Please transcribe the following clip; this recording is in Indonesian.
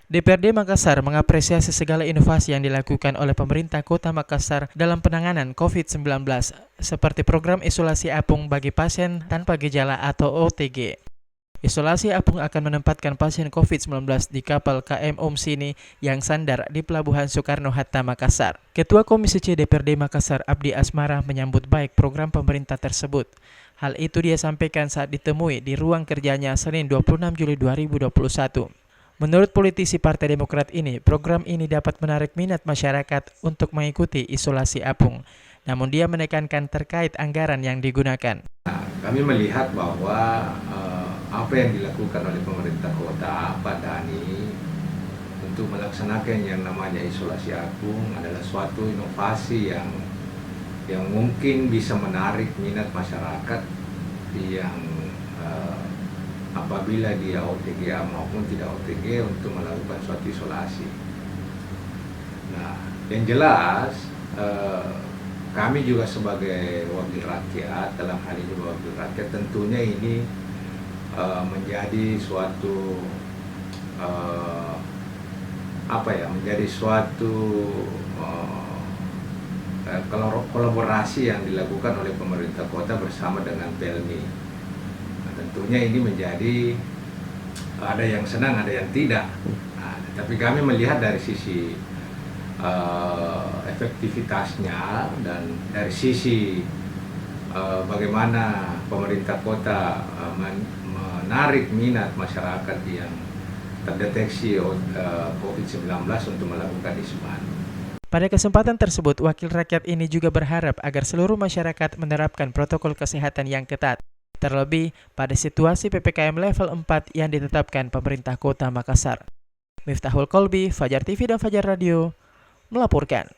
DPRD Makassar mengapresiasi segala inovasi yang dilakukan oleh pemerintah Kota Makassar dalam penanganan COVID-19, seperti program isolasi apung bagi pasien tanpa gejala atau OTG. Isolasi apung akan menempatkan pasien COVID-19 di kapal KM Sini yang sandar di Pelabuhan Soekarno-Hatta, Makassar. Ketua Komisi C DPRD Makassar, Abdi Asmara, menyambut baik program pemerintah tersebut. Hal itu dia sampaikan saat ditemui di ruang kerjanya Senin 26 Juli 2021. Menurut politisi Partai Demokrat ini, program ini dapat menarik minat masyarakat untuk mengikuti isolasi apung. Namun dia menekankan terkait anggaran yang digunakan. Kami melihat bahwa apa yang dilakukan oleh pemerintah kota Pak Dhani untuk melaksanakan yang namanya isolasi apung adalah suatu inovasi yang mungkin bisa menarik minat masyarakat yang apabila dia OTG maupun tidak OTG untuk melakukan suatu isolasi. Nah, yang jelas kami juga sebagai wakil rakyat, dalam hal ini wakil rakyat, tentunya ini menjadi suatu menjadi suatu kolaborasi yang dilakukan oleh pemerintah kota bersama dengan Pelni. Tentunya ini menjadi ada yang senang, ada yang tidak. Tapi kami melihat dari sisi efektivitasnya dan dari sisi bagaimana pemerintah kota menarik minat masyarakat yang terdeteksi COVID-19 untuk melakukan isoman. Pada kesempatan tersebut, wakil rakyat ini juga berharap agar seluruh masyarakat menerapkan protokol kesehatan yang ketat. Terlebih pada situasi PPKM level 4 yang ditetapkan pemerintah Kota Makassar. Miftahul Kolbi, Fajar TV dan Fajar Radio melaporkan.